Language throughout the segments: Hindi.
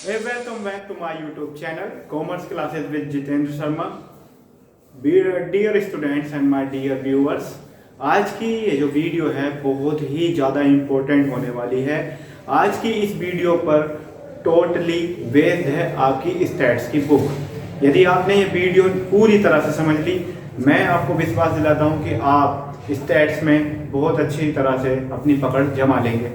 Hey, welcome back to my YouTube channel, Commerce Classes with Jitendra Sharma. Dear students and my dear viewers, आज की ये जो वीडियो है बहुत ही ज़्यादा इम्पोर्टेंट होने वाली है। आज की इस वीडियो पर टोटली बेस्ड है आपकी स्टैट्स की बुक। यदि आपने ये वीडियो पूरी तरह से समझ ली, मैं आपको विश्वास दिलाता हूँ कि आप स्टैट्स में बहुत अच्छी तरह से अपनी पकड़ जमा लेंगे।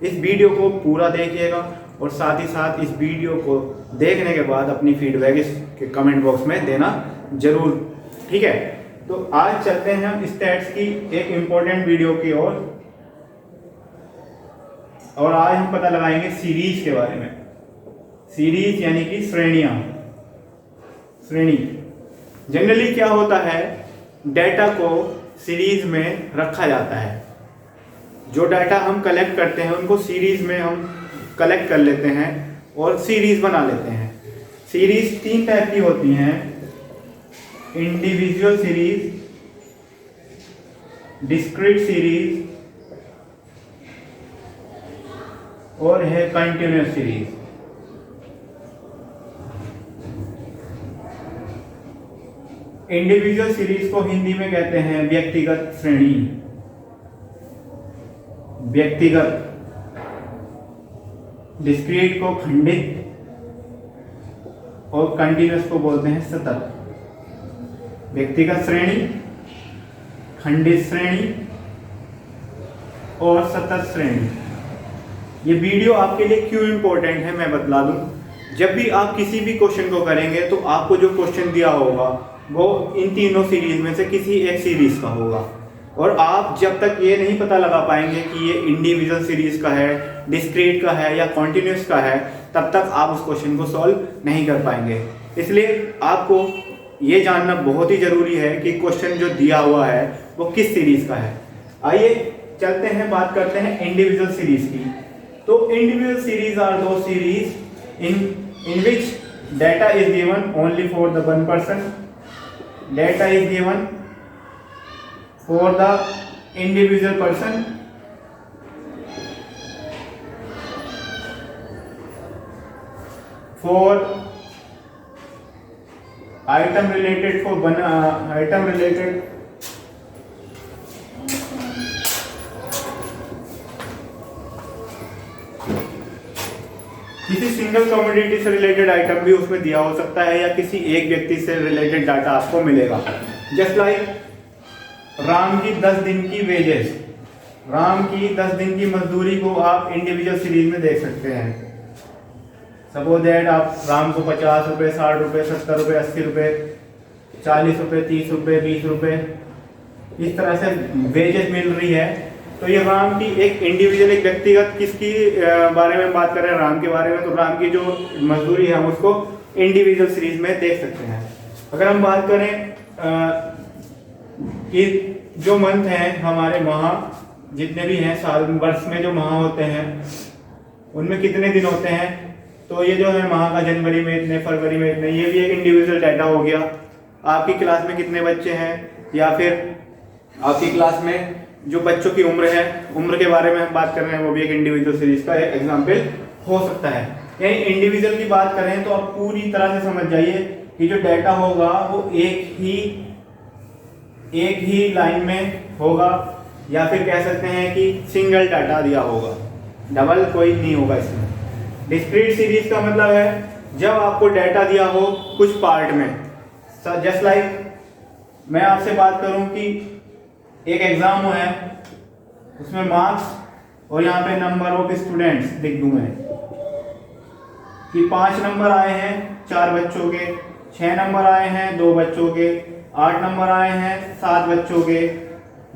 इस वीडियो को पूरा देखिएगा और साथ ही साथ इस वीडियो को देखने के बाद अपनी फीडबैक इसके कमेंट बॉक्स में देना जरूर, ठीक है। तो आज चलते हैं हम स्टैट्स की एक इम्पोर्टेंट वीडियो की ओर और आज हम पता लगाएंगे सीरीज के बारे में। सीरीज यानी कि श्रेणियां। श्रेणी जनरली क्या होता है, डेटा को सीरीज में रखा जाता है। जो डाटा हम कलेक्ट करते हैं उनको सीरीज में हम कलेक्ट कर लेते हैं और सीरीज बना लेते हैं। सीरीज तीन टाइप की होती हैं, इंडिविजुअल सीरीज, डिस्क्रीट सीरीज और है कंटिन्यूअस सीरीज। इंडिविजुअल सीरीज को हिंदी में कहते हैं व्यक्तिगत श्रेणी। व्यक्तिगत, डिस्क्रीट को खंडित और कंटिन्यूअस को बोलते हैं सतत। व्यक्तिगत श्रेणी, खंडित श्रेणी और सतत श्रेणी। ये वीडियो आपके लिए क्यों इंपॉर्टेंट है मैं बतला दूं। जब भी आप किसी भी क्वेश्चन को करेंगे तो आपको जो क्वेश्चन दिया होगा वो इन तीनों सीरीज में से किसी एक सीरीज का होगा और आप जब तक ये नहीं पता लगा पाएंगे कि ये इंडिविजुअल सीरीज का है, डिस्क्रीट का है या कॉन्टिन्यूस का है, तब तक आप उस क्वेश्चन को सॉल्व नहीं कर पाएंगे। इसलिए आपको ये जानना बहुत ही जरूरी है कि क्वेश्चन जो दिया हुआ है वो किस सीरीज का है। आइए चलते हैं, बात करते हैं इंडिविजुअल सीरीज की। तो इंडिविजुअल सीरीज आर दो series in which data is given only for the one person. Data is given for the individual person for item related for one item related किसी सिंगल कमोडिटी से रिलेटेड आइटम भी उसमें दिया हो सकता है या किसी एक व्यक्ति से रिलेटेड डाटा आपको मिलेगा। जस्ट लाइक राम की 10 दिन की वेजेस, राम की 10 दिन की मजदूरी को आप इंडिविजुअल सीरीज में देख सकते हैं। सपोज दैट आप राम को 50 रुपये, 60 रुपये, 70 रुपये, 80 रुपये, 40 रुपये, 30 रुपये, 20 रुपये, इस तरह से वेजेस मिल रही है। तो ये राम की एक इंडिविजुअल, एक व्यक्तिगत किसकी बारे में बात कर रहे हैं, राम के बारे में। तो राम की जो मजदूरी है हम उसको इंडिविजुअल सीरीज में देख सकते हैं। अगर हम बात करें कि जो मंथ हैं हमारे, माह जितने भी हैं साल वर्ष में जो माह होते हैं उनमें कितने दिन होते हैं, तो ये जो है माह का जनवरी में इतने, फरवरी में इतने, ये भी एक इंडिविजुअल डाटा हो गया। आपकी क्लास में कितने बच्चे हैं या फिर आपकी क्लास में जो बच्चों की उम्र है, उम्र के बारे में हम बात कर रहे हैं, वो भी एक इंडिविजुअल सीरीज का एक एग्जाम्पल हो सकता है। यानी इंडिविजुअल की बात करें तो आप पूरी तरह से समझ जाइए कि जो डाटा होगा वो एक ही लाइन में होगा या फिर कह सकते हैं कि सिंगल डाटा दिया होगा, डबल कोई नहीं होगा इसमें। डिस्क्रीट सीरीज का मतलब है जब आपको डाटा दिया हो कुछ पार्ट में। जस्ट लाइक मैं आपसे बात करूं कि एक एग्जाम है, उसमें मार्क्स और यहाँ पे नंबर ऑफ स्टूडेंट्स लिख दूं मैं कि 5 नंबर आए हैं 4 बच्चों के, 6 नंबर आए हैं 2 बच्चों के, 8 नंबर आए हैं 7 बच्चों के,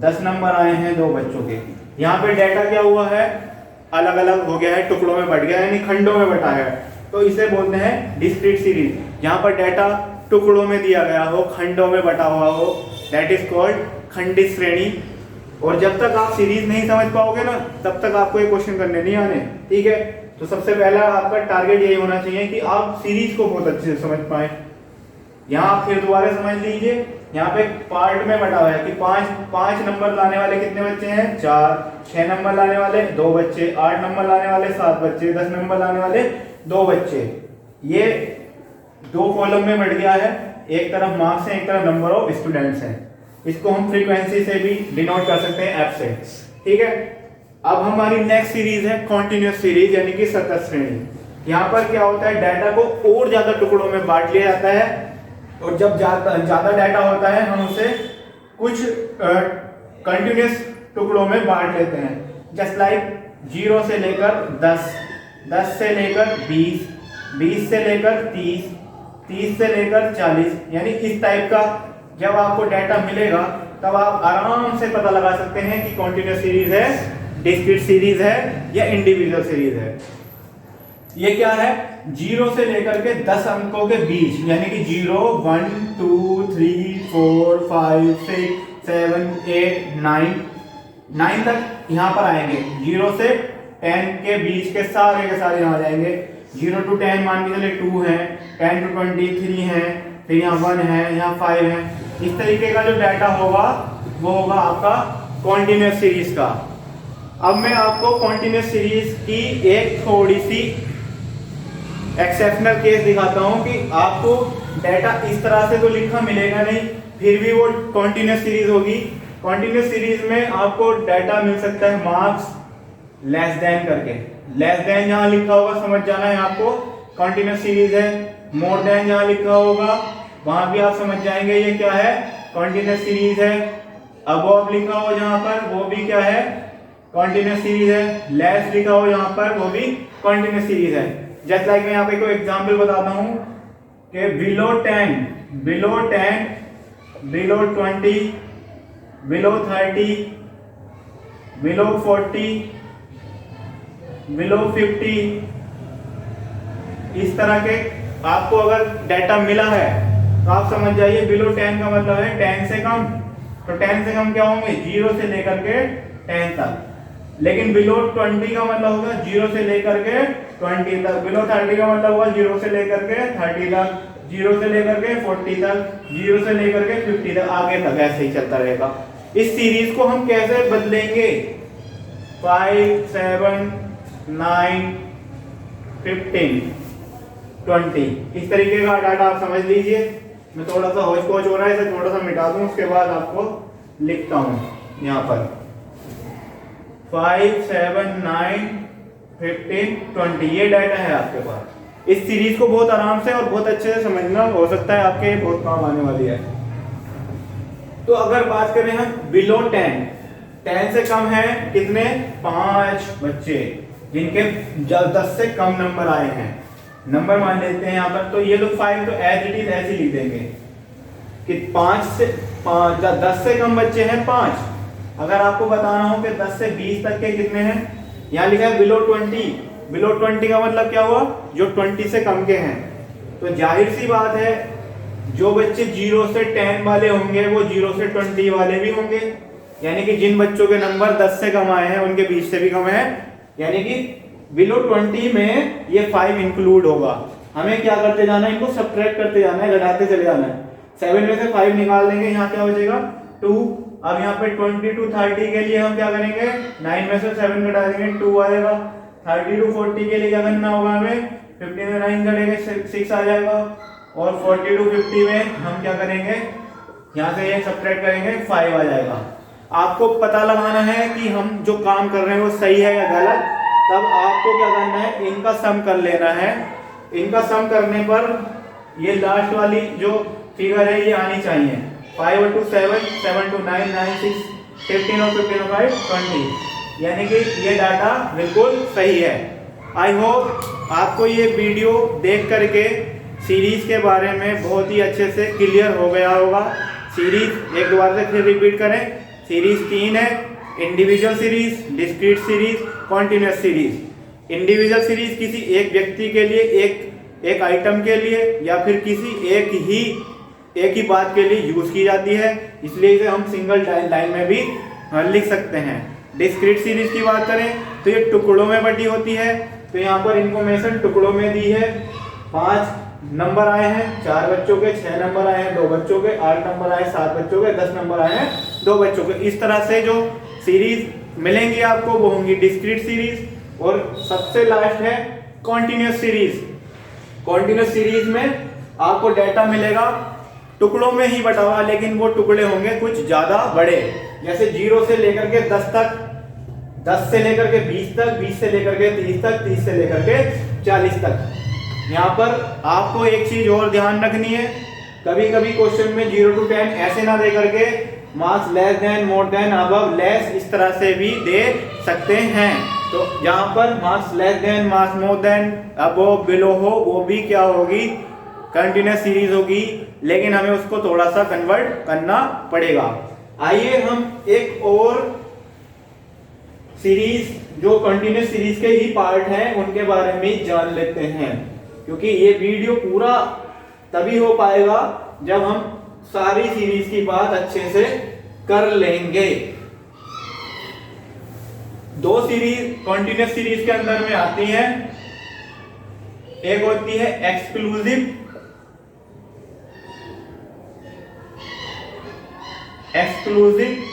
10 नंबर आए हैं 2 बच्चों के। यहाँ पे डाटा क्या हुआ है, अलग अलग हो गया है, टुकड़ों में बट गया है, यानी खंडों में बटा है। तो इसे बोलते हैं डिस्क्रीट सीरीज। जहाँ पर डाटा टुकड़ों में दिया गया हो, खंडों में बटा हुआ हो, दैट इज कॉल्ड खंडित श्रेणी। और जब तक आप सीरीज नहीं समझ पाओगे ना, तब तक आपको ये क्वेश्चन करने नहीं आने, ठीक है। तो सबसे पहला आपका टारगेट यही होना चाहिए कि आप सीरीज को बहुत अच्छे से समझ पाए। यहाँ आप फिर दोबारा समझ लीजिए, यहाँ पे पार्ट में बटा हुआ है कि पांच नंबर लाने वाले कितने बच्चे हैं 4, 6 नंबर लाने वाले 2 बच्चे, 8 नंबर लाने वाले 7 बच्चे, 10 नंबर लाने वाले 2 बच्चे। ये 2 कॉलम में बढ़ गया है, एक तरफ मार्क्स है, एक तरफ नंबर ऑफ स्टूडेंट्स हैं। इसको हम फ्रीक्वेंसी से भी डिनोट कर सकते हैं एफ से, ठीक है। अब हमारी नेक्स्ट सीरीज है कॉन्टिन्यूअस सीरीज यानी कि सतत श्रेणी। यहाँ पर क्या होता है, डाटा को और ज्यादा टुकड़ों में बांट लिया जाता है और जब ज्यादा डाटा होता है हम उसे कुछ कंटिन्यूअस टुकड़ों में बांट लेते हैं। जस्ट लाइक 0 से लेकर 10, 10 से लेकर 20, 20 से लेकर 30, 30 से लेकर 40, यानी इस टाइप का जब आपको डाटा मिलेगा तब आप आराम से पता लगा सकते हैं कि कॉन्टिन्यूअस सीरीज है, डिस्क्रीट सीरीज है या इंडिविजुअल सीरीज है। ये क्या है, 0 से लेकर के 10 अंकों के बीच यानी कि 0, 1, 2, 3, 4, 5, 6, 7, 8, 9 तक यहाँ पर आएंगे। 0 से 10 के बीच के सारे यहाँ आ जाएंगे। 0 to 10 मान के चले 2 है, 10 to 20 3 है, फिर यहाँ 1 है, यहाँ 5 है। इस तरीके का जो डाटा होगा वो होगा आपका कॉन्टिन्यूअस सीरीज का। अब मैं आपको कॉन्टिन्यूअस सीरीज की एक थोड़ी सी एक्सेप्शनल केस दिखाता हूं कि आपको डाटा इस तरह से तो लिखा मिलेगा नहीं, फिर भी वो कॉन्टिन्यूअस सीरीज होगी। कॉन्टिन्यूअस सीरीज में आपको डाटा मिल सकता है मार्क्स लेस देन करके। लेस देन जहां लिखा होगा समझ जाना है आपको कॉन्टिन्यूअस सीरीज है। मोर देन जहां लिखा होगा वहां भी आप समझ जाएंगे ये क्या है, कॉन्टिन्यूअस सीरीज है। अबव लिखा हो जहां पर वो भी क्या है, कॉन्टिन्यूअस सीरीज है। लेस लिखा हो यहाँ पर वो भी कॉन्टिन्यूअस सीरीज है। जस्ट लाइक मैं यहाँ पे कोई एग्जांपल बताता हूँ कि below 10, below 10, below 20, below 30, below 40, below 50, इस तरह के आपको अगर डाटा मिला है तो आप समझ जाइए बिलो 10 का मतलब है 10 से कम। तो 10 से कम क्या होंगे, 0 से लेकर के 10 तक। लेकिन बिलो 20 का मतलब होगा 0 से लेकर के 20 तक। बिलो 30 का मतलब होगा 0 से लेकर के 30 तक, 0 से लेकर के 40 तक, 0 से लेकर के 50 तक, आगे तक ऐसे ही चलता रहेगा। इस सीरीज को हम कैसे बदलेंगे, 5, 7, 9, 15, 20, इस तरीके का डाटा आप समझ लीजिए। मैं थोड़ा सा होच पोच हो रहा है, इसे थोड़ा सा मिटा दूं, उसके बाद आपको लिखता हूं यहाँ पर 5, 7, 9, 15, 20, ये डाटा है आपके पास। इस सीरीज को बहुत आराम से और बहुत अच्छे से समझना हो सकता है, आपके बहुत काम आने वाली है। तो अगर बात करें हम बिलो 10, 10 से कम है कितने, 5 बच्चे जिनके 10 से कम नंबर आए हैं, नंबर मान लेते हैं यहाँ पर। तो ये लोग 5 तो एज इट इज ऐसे लिख देंगे कि 10 से कम बच्चे हैं 5। अगर आपको बताना हो कि 10 से 20 तक के कितने हैं, यहाँ लिखा है बिलो 20। बिलो 20 का मतलब क्या हुआ, जो 20 से कम के हैं। तो जाहिर सी बात है जो बच्चे 0 से 10 वाले होंगे वो 0 से 20 वाले भी होंगे, यानी कि जिन बच्चों के नंबर 10 से कम आए हैं उनके 20 से भी कम है, यानी कि बिलो 20 में ये 5 इंक्लूड होगा। हमें क्या करते जाना है, इनको सब्ट्रैक्ट करते जाना है, घटाते चले जाना है। 7 में से 5 निकाल देंगे, यहाँ क्या हो जाएगा 2। अब यहाँ पे 20 to 30 के लिए हम क्या करेंगे, 9 में से 7 घटा देंगे, 2 आएगा। 30 to 40 के लिए क्या करना होगा हमें, 50 में 9 घटेंगे, 6 आ जाएगा। और 40 to 50 में हम क्या करेंगे, यहाँ से ये सब्ट्रैक्ट करेंगे, 5 आ जाएगा। आपको पता लगाना है कि हम जो काम कर रहे हैं वो सही है या गलत। तब आपको क्या करना है, इनका सम कर लेना है। इनका सम करने पर ये लास्ट वाली जो फिगर है ये आनी चाहिए। 5 और 2 7, 7 to 9, 9 6, 15 और 15 और 5 20, यानी कि ये डाटा बिल्कुल सही है। आई होप आपको ये वीडियो देख करके सीरीज के बारे में बहुत ही अच्छे से क्लियर हो गया होगा। सीरीज एक बार से फिर रिपीट करें, सीरीज 3 है, individual series, discrete series, continuous series. Individual series किसी एक व्यक्ति के लिए, एक आइटम के लिए या फिर किसी एक ही बात के लिए यूज की जाती है, इसलिए इसे हम सिंगल लाइन में भी लिख सकते हैं। डिस्क्रीट सीरीज की बात करें तो ये टुकड़ों में बटी होती है, तो यहाँ पर इंफॉर्मेशन टुकड़ों में दी है। 5 नंबर आए हैं 4 बच्चों के, 6 नंबर आए हैं 2 बच्चों के, 8 नंबर आए 7 बच्चों के, 10 नंबर आए हैं 2 बच्चों के। इस तरह से जो सीरीज मिलेंगी आपको वो होंगी डिस्क्रीट सीरीज। और सबसे लास्ट है कॉन्टिन्यूस सीरीज। कॉन्टिन्यूस सीरीज में आपको डाटा मिलेगा टुकड़ों में ही बटा हुआ, लेकिन वो टुकड़े होंगे कुछ ज्यादा बड़े, जैसे 0 से लेकर के 10 तक, 10 से लेकर के 20 तक, 20 से लेकर के 30 तक, 30 से लेकर के 40 तक। यहाँ पर आपको एक चीज और ध्यान रखनी है, कभी कभी क्वेश्चन में 0 to 10 ऐसे ना दे करके marks less than, more than, above, less, इस तरह से भी दे सकते हैं। तो यहाँ पर marks less than, marks more than, above, below हो, वो भी क्या होगी, कंटिन्यूस सीरीज होगी, लेकिन हमें उसको थोड़ा सा कन्वर्ट करना पड़ेगा। आइए हम एक और सीरीज जो कंटिन्यूस सीरीज के ही पार्ट हैं उनके बारे में जान लेते हैं, क्योंकि ये वीडियो पूरा तभी हो पाएगा जब हम सारी सीरीज की बात अच्छे से कर लेंगे। 2 सीरीज कंटिन्यूस सीरीज के अंदर में आती हैं, एक होती है एक्सक्लूसिव,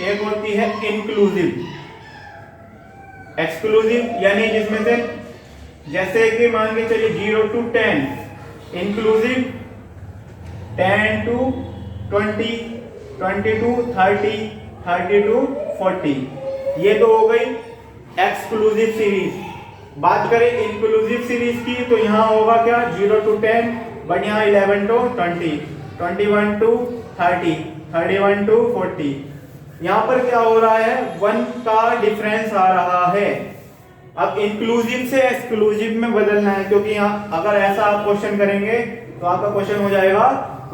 एक होती है इंक्लूसिव। एक्सक्लूसिव यानी जिसमें से जैसे कि मान के चलिए 0 to 10, inclusive 10 to 20, 20 to 30, 30 to 40। ये तो हो गई एक्सक्लूसिव सीरीज। बात करें इंक्लूसिव सीरीज की तो यहाँ होगा क्या, 0 to 10, बट यहाँ 11 to 20, 21 to 30, 31 to 40। यहाँ पर क्या हो रहा है, 1 का डिफरेंस आ रहा है। अब इंक्लूसिव से एक्सक्लूसिव में बदलना है, क्योंकि यहाँ अगर ऐसा आप क्वेश्चन करेंगे तो आपका क्वेश्चन हो जाएगा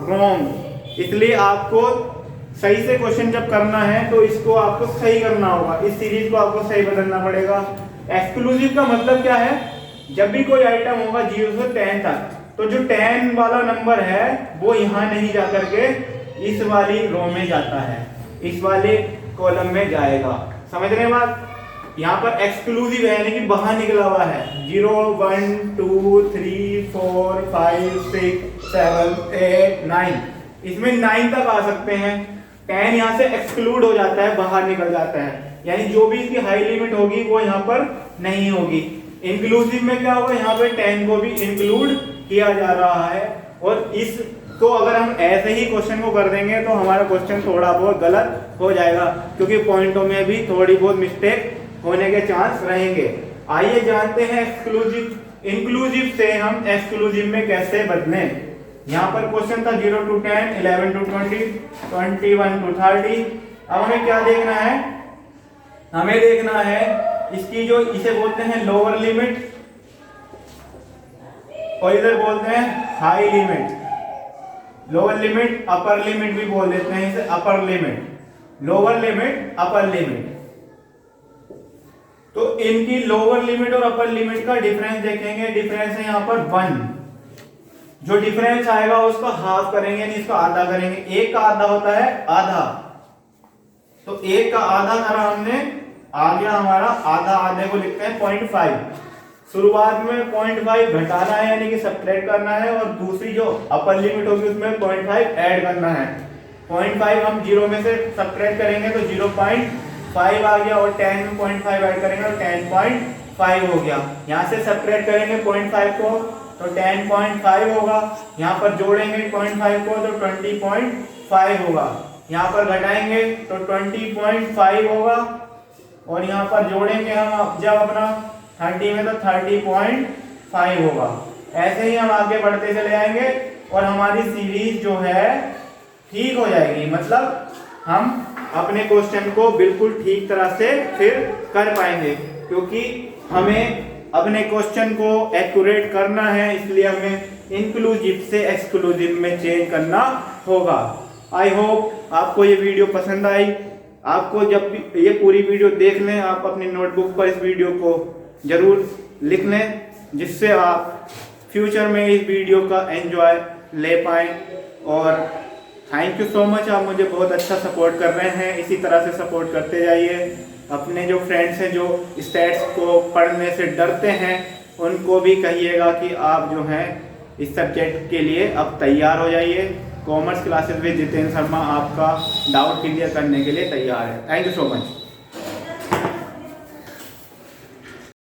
रॉन्ग। इसलिए आपको सही से क्वेश्चन जब करना है तो इसको आपको सही करना होगा, इस सीरीज को आपको सही बदलना पड़ेगा। एक्सक्लूसिव का मतलब क्या है, जब भी कोई आइटम होगा 0 से 10 तक, तो जो 10 वाला नंबर है वो यहाँ नहीं जा करके इस वाली रो में जाता है, इस वाले कॉलम में जाएगा। समझ रहे हैं बात? यहाँ पर एक्सक्लूसिव है यानी कि बाहर निकला हुआ है, 0, 1, 2, 3, 4, 5, 6, 7, 8, 9, इसमें 9 तक आ सकते हैं। 10 यहाँ से एक्सक्लूड हो जाता है, बाहर निकल जाता है, यानी जो भी इसकी हाई लिमिट होगी वो यहाँ पर नहीं होगी। इंक्लूसिव में क्या होगा, यहाँ पे 10 को भी इंक्लूड किया जा रहा है। और इस तो अगर हम ऐसे ही क्वेश्चन को कर देंगे तो हमारा क्वेश्चन थोड़ा बहुत गलत हो जाएगा, क्योंकि पॉइंटों में भी थोड़ी बहुत मिस्टेक होने के चांस रहेंगे। आइए जानते हैं एक्सक्लूसिव इंक्लूसिव से हम एक्सक्लूसिव में कैसे बदलें। यहाँ पर क्वेश्चन था 0 to 10, 11 to 20, 21 to 30। अब हमें क्या देखना है, हमें देखना है इसकी जो इसे बोलते हैं लोअर लिमिट और इधर बोलते हैं high limit. Lower limit upper limit भी बोल देते हैं इसे, upper limit, lower limit, upper limit. तो इनकी लोअर लिमिट और अपर लिमिट का डिफरेंस देखेंगे। डिफरेंस है यहाँ पर 1, जो डिफरेंस आएगा उसका हाफ करेंगे यानी इसका आधा करेंगे। 1 का आधा होता है आधा, तो 1 का आधा करा हमने, आ गया हमारा आधा, आधे को लिखते हैं 0.5। शुरुआत में 0.5 घटाना है यानी कि सब्ट्रैक्ट करना है, और दूसरी जो अपर लिमिट होगी उसमें 0.5 ऐड करना है। 0.5 हम 0 में से सब्ट्रैक्ट करेंगे तो 0.5 आ गया, और 10 में 0.5 ऐड करेंगे तो 10.5 हो गया। यहाँ से सब्ट्रैक्ट करेंगे 0.5 को तो 10.5 होगा, यहाँ पर जोड़ेंगे 0.5 को तो 20.5 होगा, यहाँ पर घटाएंगे तो 20.5 होगा, और यहाँ पर जोड़ेंगे हम जब अपना 30 में तो 30.5 होगा। ऐसे ही हम आगे बढ़ते चले जाएंगे और हमारी सीरीज जो है ठीक हो जाएगी, मतलब हम अपने क्वेश्चन को बिल्कुल ठीक तरह से फिर कर पाएंगे, क्योंकि हमें अपने क्वेश्चन को एक्यूरेट करना है, इसलिए हमें इंक्लूसिव से एक्सक्लूसिव में चेंज करना होगा। आई होप आपको ये वीडियो पसंद आई। आपको जब भी ये पूरी वीडियो देख लें, आप अपनी नोटबुक पर इस वीडियो को जरूर लिख लें, जिससे आप फ्यूचर में इस वीडियो का एंजॉय ले पाएं। और थैंक यू सो मच, आप मुझे बहुत अच्छा सपोर्ट कर रहे हैं, इसी तरह से सपोर्ट करते जाइए। अपने जो फ्रेंड्स हैं जो स्टैट्स को पढ़ने से डरते हैं, उनको भी कहिएगा कि आप जो हैं इस सब्जेक्ट के लिए अब तैयार हो जाइए। Commerce classes with Jitendra Sharma आपका डाउट क्लियर करने के लिए तैयार है। Thank you so much.